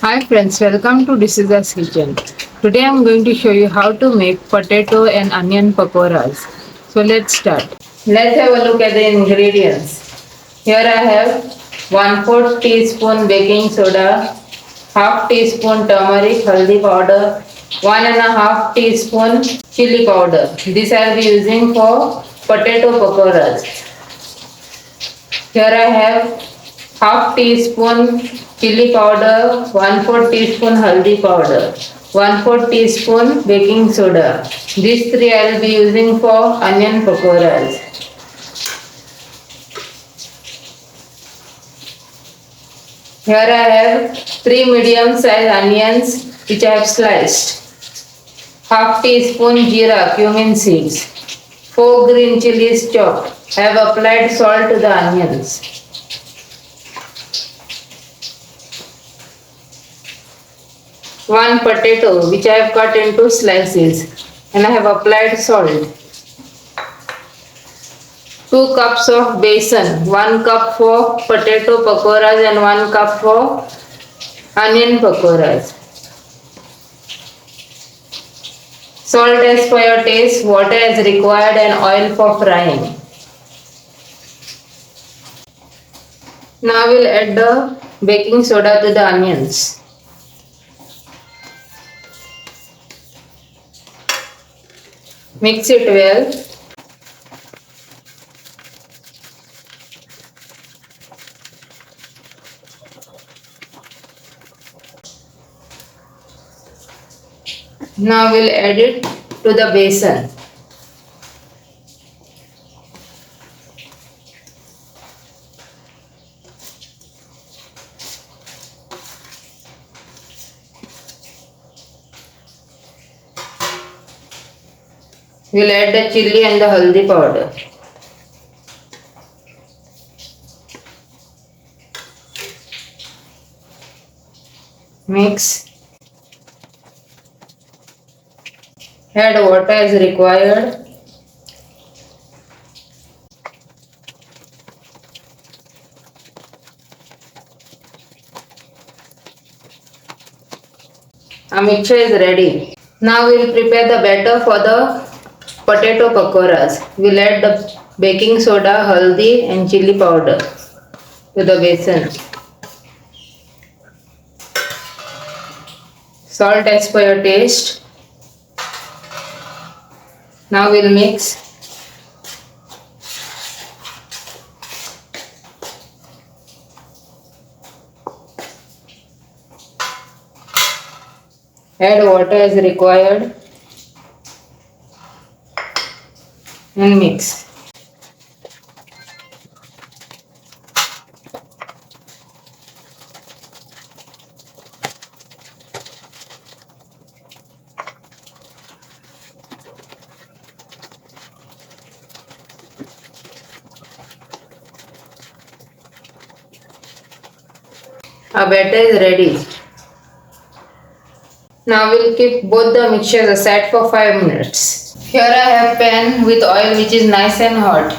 Hi friends, welcome to Decisa's Kitchen. Today I am going to show you how to make potato and onion pakoras. So let's start. Let's have a look at the ingredients. Here I have 1/4 teaspoon baking soda, half teaspoon turmeric haldi powder, 1.5 teaspoon chili powder. This I will be using for potato pakoras. Here I have half teaspoon chili powder, 1/4 teaspoon haldi powder, 1/4 teaspoon baking soda. These three I will be using for onion pakoras. Here I have 3 medium sized onions which I have sliced. Half teaspoon jeera cumin seeds. 4 green chilies chopped. I have applied salt to the onions. 1 potato which I have cut into slices and I have applied salt. 2 cups of besan, 1 cup for potato pakoras and 1 cup for onion pakoras. Salt as per your taste, water as required and oil for frying. Now we'll add the baking soda to the onions. Mix it well. Now we'll add it to the besan. We'll add the chili and the haldi powder. Mix. Add water as required. Our mixture is ready. Now we will prepare the batter for the potato pakoras. We will add the baking soda, haldi and chili powder to the besan. Salt as per your taste. Now we will mix. Add water as required and mix. Our batter is ready. Now we'll keep both the mixtures aside for 5 minutes. Here I have pan with oil which is nice and hot.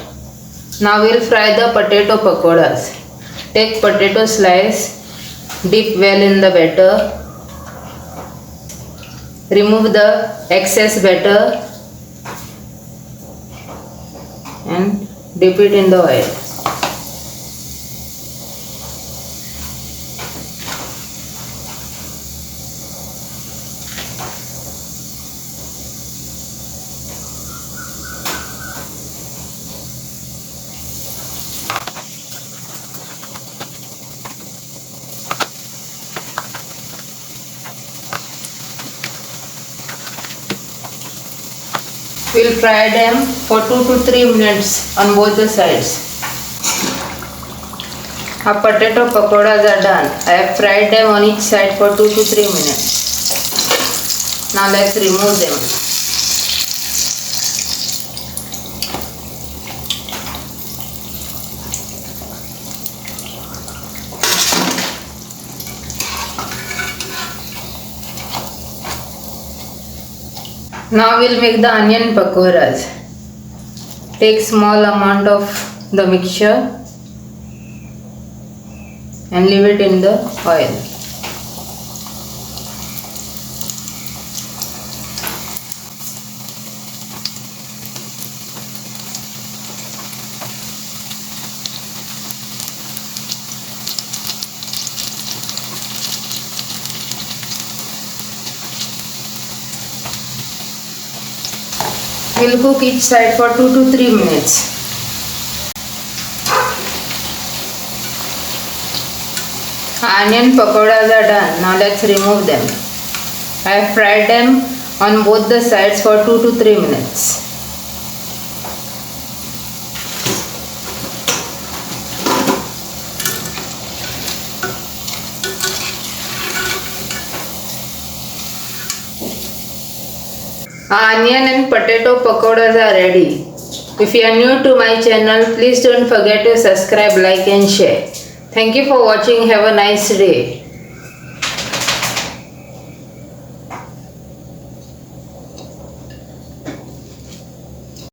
Now we'll fry the potato pakoras. Take potato slice, dip well in the batter. Remove the excess batter and dip it in the oil. We'll fry them for 2 to 3 minutes on both the sides. Our potato pakoras are done. I have fried them on each side for 2 to 3 minutes. Now let's remove them. Now we'll make the onion pakoras. Take small amount of the mixture and leave it in the oil. We'll cook each side for 2 to 3 minutes. Onion pakoras are done. Now let's remove them. I have fried them on both the sides for 2 to 3 minutes. Onion and potato pakoras are ready. If you are new to my channel, please don't forget to subscribe, like and share. Thank you for watching. Have a nice day.